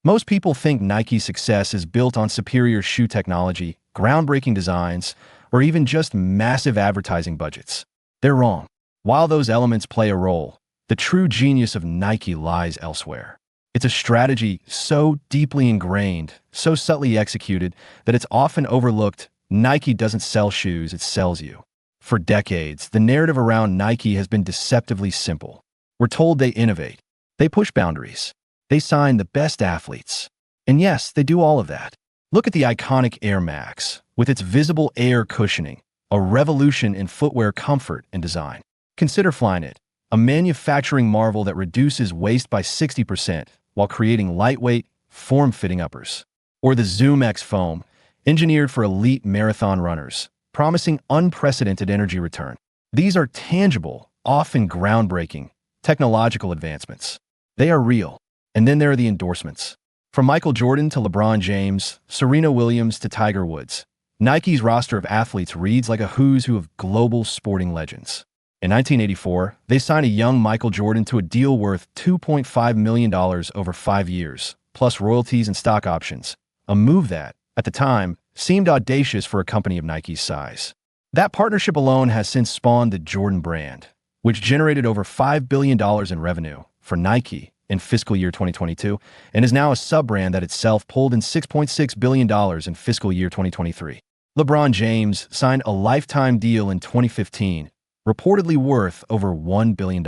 Most people think Nike's success is built on superior shoe technology, groundbreaking designs, or even just massive advertising budgets. They're wrong. While those elements play a role, the true genius of Nike lies elsewhere. It's a strategy so deeply ingrained, so subtly executed, that it's often overlooked. Nike doesn't sell shoes, it sells you. For decades, the narrative around Nike has been deceptively simple. We're told they innovate, they push boundaries, they sign the best athletes. And yes, they do all of that. Look at the iconic Air Max, with its visible air cushioning, a revolution in footwear comfort and design. Consider Flyknit, a manufacturing marvel that reduces waste by 60% while creating lightweight, form-fitting uppers. Or the Zoom X foam, engineered for elite marathon runners, promising unprecedented energy return. These are tangible, often groundbreaking, technological advancements. They are real. And then there are the endorsements. From Michael Jordan to LeBron James, Serena Williams to Tiger Woods, Nike's roster of athletes reads like a who's who of global sporting legends. In 1984, they signed a young Michael Jordan to a deal worth $2.5 million over 5 years, plus royalties and stock options, a move that, at the time, seemed audacious for a company of Nike's size. That partnership alone has since spawned the Jordan brand, which generated over $5 billion in revenue for Nike in fiscal year 2022, and is now a sub-brand that itself pulled in $6.6 billion in fiscal year 2023. LeBron James signed a lifetime deal in 2015, reportedly worth over $1 billion.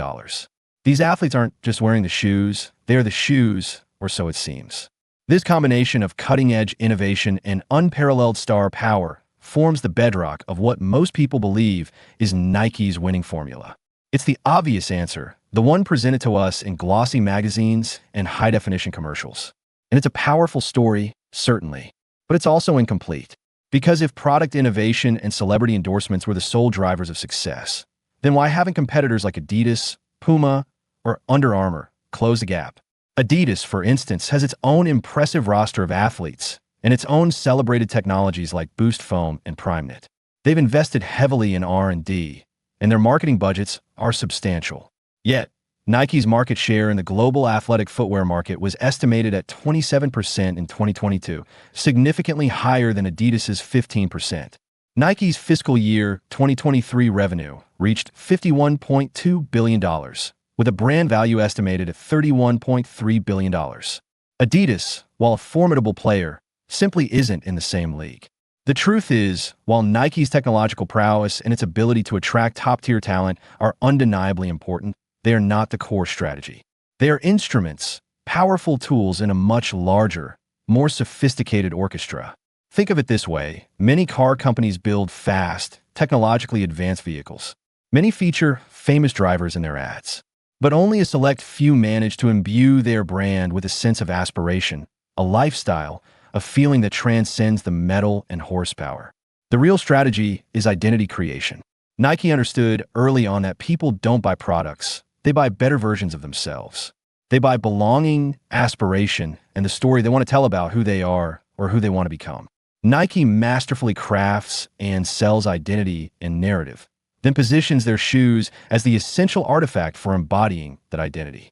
These athletes aren't just wearing the shoes, they are the shoes, or so it seems. This combination of cutting-edge innovation and unparalleled star power forms the bedrock of what most people believe is Nike's winning formula. It's the obvious answer, the one presented to us in glossy magazines and high-definition commercials. And it's a powerful story, certainly, but it's also incomplete. Because if product innovation and celebrity endorsements were the sole drivers of success, then why haven't competitors like Adidas, Puma, or Under Armour closed the gap? Adidas, for instance, has its own impressive roster of athletes and its own celebrated technologies like Boost Foam and PrimeKnit. They've invested heavily in R&D, and their marketing budgets are substantial. Yet, Nike's market share in the global athletic footwear market was estimated at 27% in 2022, significantly higher than Adidas's 15%. Nike's fiscal year 2023 revenue reached $51.2 billion, with a brand value estimated at $31.3 billion. Adidas, while a formidable player, simply isn't in the same league. The truth is, while Nike's technological prowess and its ability to attract top-tier talent are undeniably important, they are not the core strategy. They are instruments, powerful tools in a much larger, more sophisticated orchestra. Think of it this way: many car companies build fast, technologically advanced vehicles. Many feature famous drivers in their ads. But only a select few manage to imbue their brand with a sense of aspiration, a lifestyle, a feeling that transcends the metal and horsepower. The real strategy is identity creation. Nike understood early on that people don't buy products, they buy better versions of themselves. They buy belonging, aspiration, and the story they want to tell about who they are or who they want to become. Nike masterfully crafts and sells identity and narrative, then positions their shoes as the essential artifact for embodying that identity.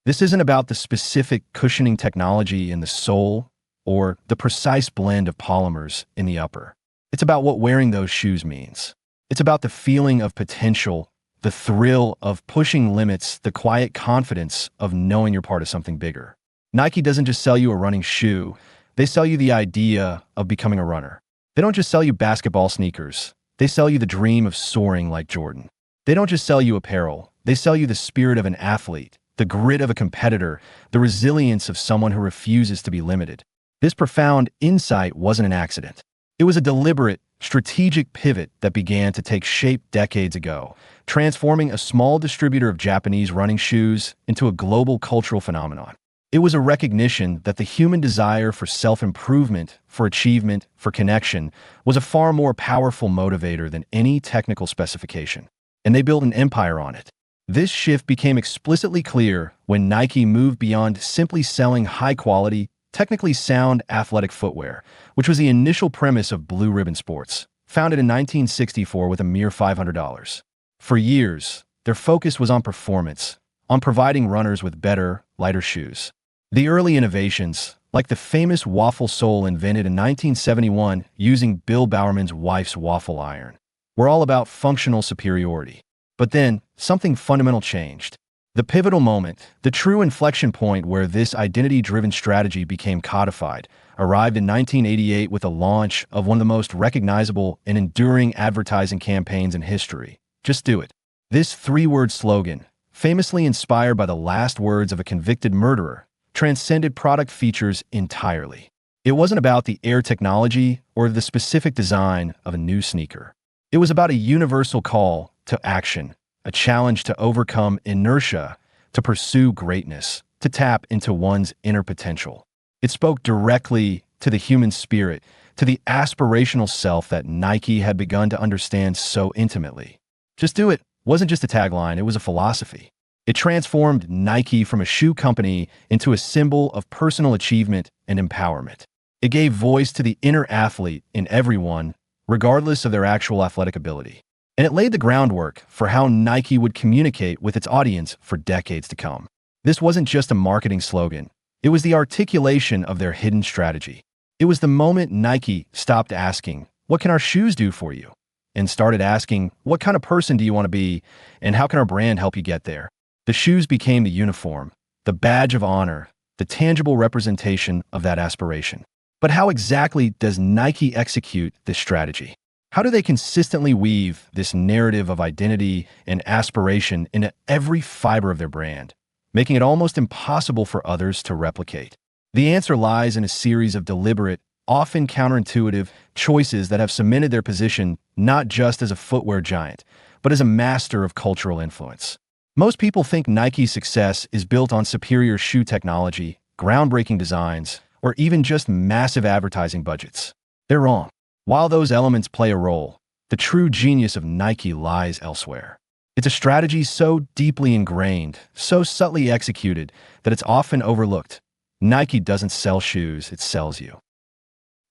This isn't about the specific cushioning technology in the sole or the precise blend of polymers in the upper. It's about what wearing those shoes means. It's about the feeling of potential, the thrill of pushing limits, the quiet confidence of knowing you're part of something bigger. Nike doesn't just sell you a running shoe, they sell you the idea of becoming a runner. They don't just sell you basketball sneakers, they sell you the dream of soaring like Jordan. They don't just sell you apparel, they sell you the spirit of an athlete, the grit of a competitor, the resilience of someone who refuses to be limited. This profound insight wasn't an accident. It was a deliberate, strategic pivot that began to take shape decades ago, transforming a small distributor of Japanese running shoes into a global cultural phenomenon. It was a recognition that the human desire for self-improvement, for achievement, for connection, was a far more powerful motivator than any technical specification. And they built an empire on it. This shift became explicitly clear when Nike moved beyond simply selling high-quality, technically sound athletic footwear, which was the initial premise of Blue Ribbon Sports, founded in 1964 with a mere $500. For years, their focus was on performance, on providing runners with better, lighter shoes. The early innovations, like the famous waffle sole invented in 1971 using Bill Bowerman's wife's waffle iron, were all about functional superiority. But then, something fundamental changed. The pivotal moment, the true inflection point where this identity-driven strategy became codified, arrived in 1988 with the launch of one of the most recognizable and enduring advertising campaigns in history. Just do it. This three-word slogan, famously inspired by the last words of a convicted murderer, transcended product features entirely. It wasn't about the air technology or the specific design of a new sneaker. It was about a universal call to action, a challenge to overcome inertia, to pursue greatness, to tap into one's inner potential. It spoke directly to the human spirit, to the aspirational self that Nike had begun to understand so intimately. Just do it wasn't just a tagline, it was a philosophy. It transformed Nike from a shoe company into a symbol of personal achievement and empowerment. It gave voice to the inner athlete in everyone, regardless of their actual athletic ability. And it laid the groundwork for how Nike would communicate with its audience for decades to come. This wasn't just a marketing slogan. It was the articulation of their hidden strategy. It was the moment Nike stopped asking, "What can our shoes do for you?" and started asking, "What kind of person do you want to be, and how can our brand help you get there?" The shoes became the uniform, the badge of honor, the tangible representation of that aspiration. But how exactly does Nike execute this strategy? How do they consistently weave this narrative of identity and aspiration into every fiber of their brand, making it almost impossible for others to replicate? The answer lies in a series of deliberate, often counterintuitive choices that have cemented their position not just as a footwear giant, but as a master of cultural influence. Most people think Nike's success is built on superior shoe technology, groundbreaking designs, or even just massive advertising budgets. They're wrong. While those elements play a role, the true genius of Nike lies elsewhere. It's a strategy so deeply ingrained, so subtly executed, that it's often overlooked. Nike doesn't sell shoes, it sells you.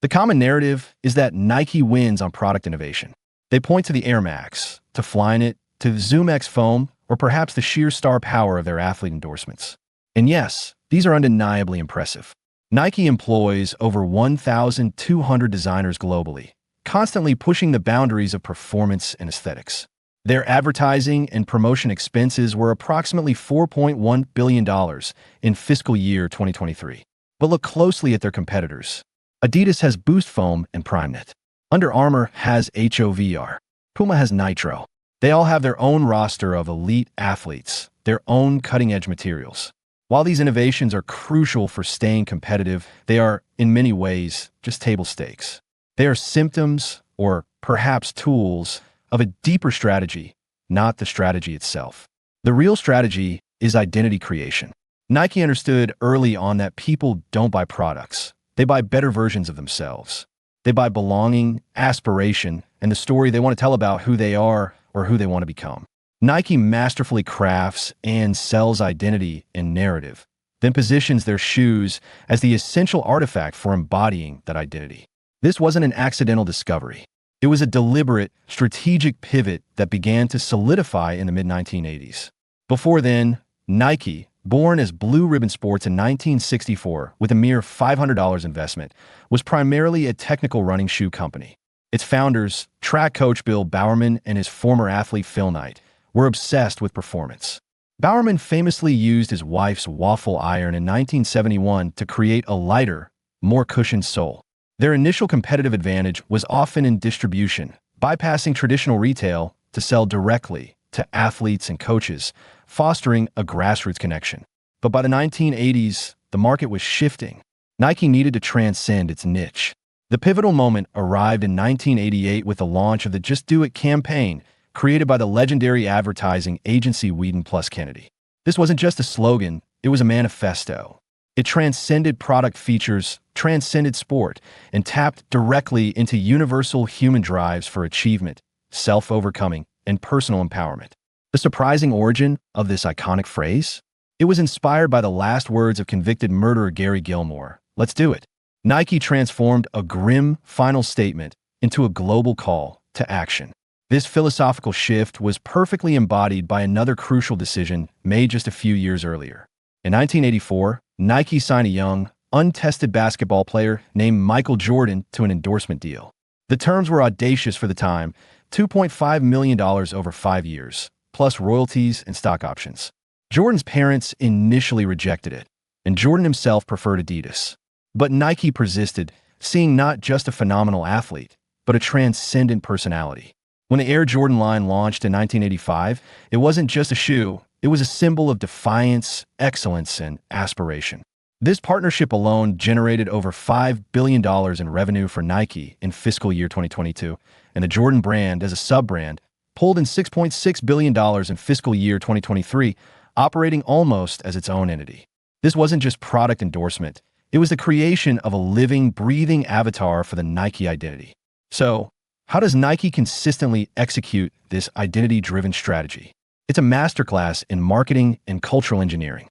The common narrative is that Nike wins on product innovation. They point to the Air Max, to Flyknit, to the Zoom X foam, or perhaps the sheer star power of their athlete endorsements. And yes, these are undeniably impressive. Nike employs over 1,200 designers globally, constantly pushing the boundaries of performance and aesthetics. Their advertising and promotion expenses were approximately $4.1 billion in fiscal year 2023. But look closely at their competitors. Adidas has Boost Foam and PrimeKnit. Under Armour has HOVR. Puma has Nitro. They all have their own roster of elite athletes, their own cutting-edge materials. While these innovations are crucial for staying competitive, they are, in many ways, just table stakes. They are symptoms, or perhaps tools, of a deeper strategy, not the strategy itself. The real strategy is identity creation. Nike understood early on that people don't buy products. They buy better versions of themselves. They buy belonging, aspiration, and the story they want to tell about who they are or who they want to become. Nike masterfully crafts and sells identity and narrative, then positions their shoes as the essential artifact for embodying that identity. This wasn't an accidental discovery. It was a deliberate, strategic pivot that began to solidify in the mid-1980s. Before then, Nike, born as Blue Ribbon Sports in 1964 with a mere $500 investment, was primarily a technical running shoe company. Its founders, track coach Bill Bowerman and his former athlete Phil Knight, were obsessed with performance. Bowerman famously used his wife's waffle iron in 1971 to create a lighter, more cushioned sole. Their initial competitive advantage was often in distribution, bypassing traditional retail to sell directly to athletes and coaches, fostering a grassroots connection. But by the 1980s, the market was shifting. Nike needed to transcend its niche. The pivotal moment arrived in 1988 with the launch of the Just Do It campaign, created by the legendary advertising agency Wieden + Kennedy. This wasn't just a slogan, it was a manifesto. It transcended product features, transcended sport, and tapped directly into universal human drives for achievement, self-overcoming, and personal empowerment. The surprising origin of this iconic phrase? It was inspired by the last words of convicted murderer Gary Gilmore. Let's do it. Nike transformed a grim final statement into a global call to action. This philosophical shift was perfectly embodied by another crucial decision made just a few years earlier. In 1984, Nike signed a young, untested basketball player named Michael Jordan to an endorsement deal. The terms were audacious for the time, $2.5 million over 5 years, plus royalties and stock options. Jordan's parents initially rejected it, and Jordan himself preferred Adidas. But Nike persisted, seeing not just a phenomenal athlete, but a transcendent personality. When the Air Jordan line launched in 1985, it wasn't just a shoe, it was a symbol of defiance, excellence, and aspiration. This partnership alone generated over $5 billion in revenue for Nike in fiscal year 2022, and the Jordan brand, as a sub-brand, pulled in $6.6 billion in fiscal year 2023, operating almost as its own entity. This wasn't just product endorsement, it was the creation of a living, breathing avatar for the Nike identity. So, how does Nike consistently execute this identity-driven strategy? It's a masterclass in marketing and cultural engineering.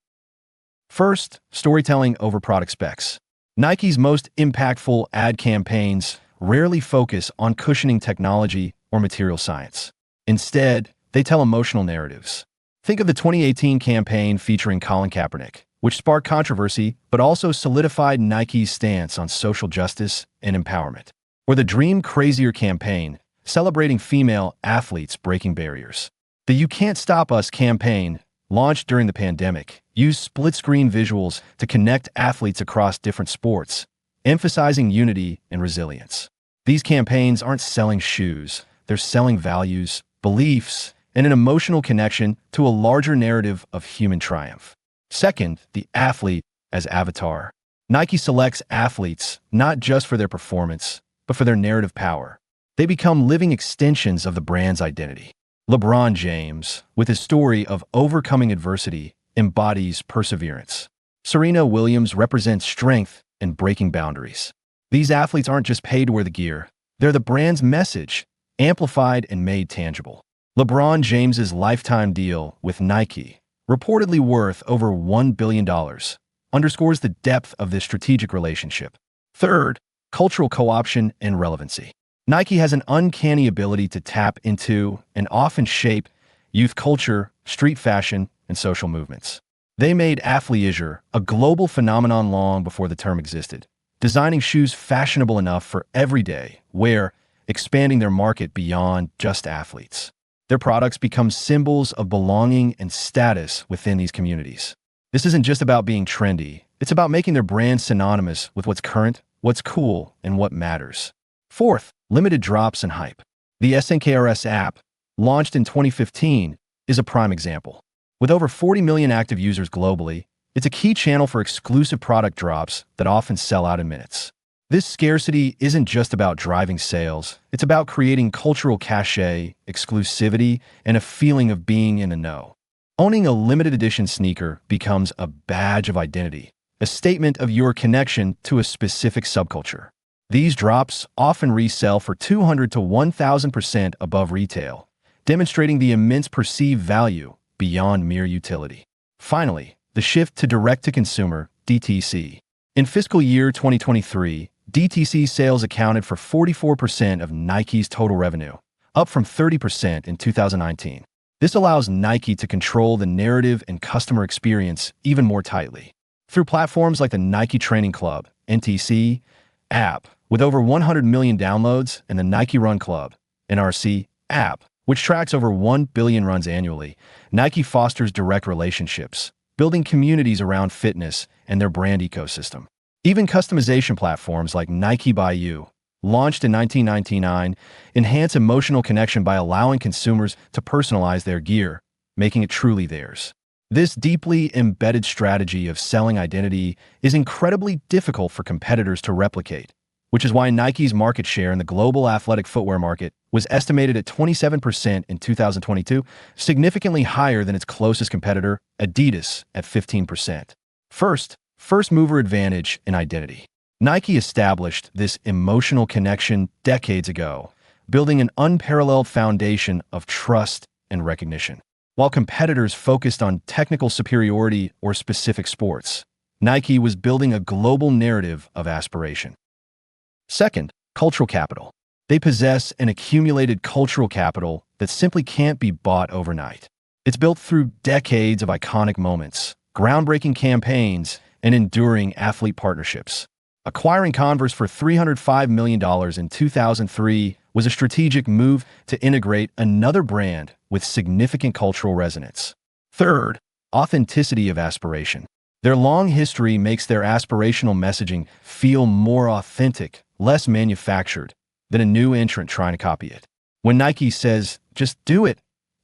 First, storytelling over product specs. Nike's most impactful ad campaigns rarely focus on cushioning technology or material science. Instead, they tell emotional narratives. Think of the 2018 campaign featuring Colin Kaepernick, which sparked controversy but also solidified Nike's stance on social justice and empowerment. Or the Dream Crazier campaign, celebrating female athletes breaking barriers. The You Can't Stop Us campaign, launched during the pandemic, used split-screen visuals to connect athletes across different sports, emphasizing unity and resilience. These campaigns aren't selling shoes, they're selling values, beliefs, and an emotional connection to a larger narrative of human triumph. Second, the athlete as avatar. Nike selects athletes not just for their performance, but for their narrative power. They become living extensions of the brand's identity. LeBron James, with his story of overcoming adversity, embodies perseverance. Serena Williams represents strength and breaking boundaries. These athletes aren't just paid to wear the gear, they're the brand's message, amplified and made tangible. LeBron James's lifetime deal with Nike, reportedly worth over $1 billion, underscores the depth of this strategic relationship. Third, cultural co-option and relevancy. Nike has an uncanny ability to tap into and often shape youth culture, street fashion, and social movements. They made athleisure a global phenomenon long before the term existed, designing shoes fashionable enough for everyday wear, expanding their market beyond just athletes. Their products become symbols of belonging and status within these communities. This isn't just about being trendy, it's about making their brand synonymous with what's current, what's cool, and what matters. Fourth, limited drops and hype. The SNKRS app, launched in 2015, is a prime example. With over 40 million active users globally, it's a key channel for exclusive product drops that often sell out in minutes. This scarcity isn't just about driving sales, it's about creating cultural cachet, exclusivity, and a feeling of being in the know. Owning a limited edition sneaker becomes a badge of identity, a statement of your connection to a specific subculture. These drops often resell for 200 to 1,000% above retail, demonstrating the immense perceived value beyond mere utility. Finally, the shift to direct-to-consumer, DTC. In fiscal year 2023, DTC sales accounted for 44% of Nike's total revenue, up from 30% in 2019. This allows Nike to control the narrative and customer experience even more tightly. Through platforms like the Nike Training Club, NTC, app, with over 100 million downloads, and the Nike Run Club, NRC, app, which tracks over 1 billion runs annually, Nike fosters direct relationships, building communities around fitness and their brand ecosystem. Even customization platforms like Nike by You, launched in 1999, enhance emotional connection by allowing consumers to personalize their gear, making it truly theirs. This deeply embedded strategy of selling identity is incredibly difficult for competitors to replicate, which is why Nike's market share in the global athletic footwear market was estimated at 27% in 2022, significantly higher than its closest competitor, Adidas, at 15%. First mover advantage in identity. Nike established this emotional connection decades ago, building an unparalleled foundation of trust and recognition. While competitors focused on technical superiority or specific sports, Nike was building a global narrative of aspiration. Second, cultural capital. They possess an accumulated cultural capital that simply can't be bought overnight. It's built through decades of iconic moments, groundbreaking campaigns, and enduring athlete partnerships. Acquiring Converse for $305 million in 2003 was a strategic move to integrate another brand with significant cultural resonance. Third, authenticity of aspiration. Their long history makes their aspirational messaging feel more authentic, less manufactured, than a new entrant trying to copy it. When Nike says, just do it,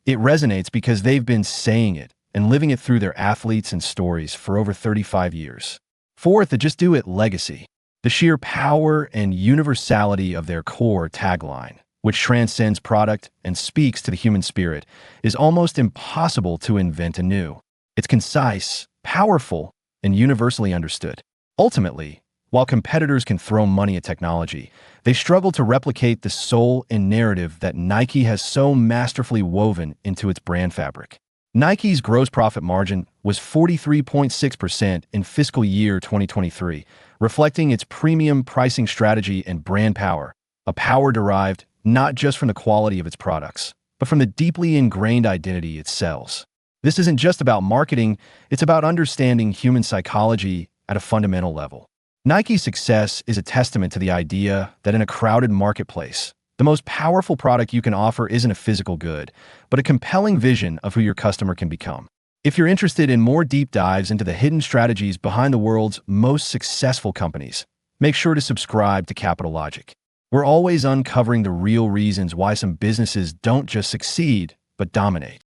it resonates because they've been saying it and living it through their athletes and stories for over 35 years. Fourth, the Just Do It legacy. The sheer power and universality of their core tagline, which transcends product and speaks to the human spirit, is almost impossible to invent anew. It's concise, powerful, and universally understood. Ultimately, while competitors can throw money at technology, they struggle to replicate the soul and narrative that Nike has so masterfully woven into its brand fabric. Nike's gross profit margin was 43.6% in fiscal year 2023, reflecting its premium pricing strategy and brand power, a power derived not just from the quality of its products, but from the deeply ingrained identity it sells. This isn't just about marketing, it's about understanding human psychology at a fundamental level. Nike's success is a testament to the idea that in a crowded marketplace, the most powerful product you can offer isn't a physical good, but a compelling vision of who your customer can become. If you're interested in more deep dives into the hidden strategies behind the world's most successful companies, make sure to subscribe to Capital Logic. We're always uncovering the real reasons why some businesses don't just succeed, but dominate.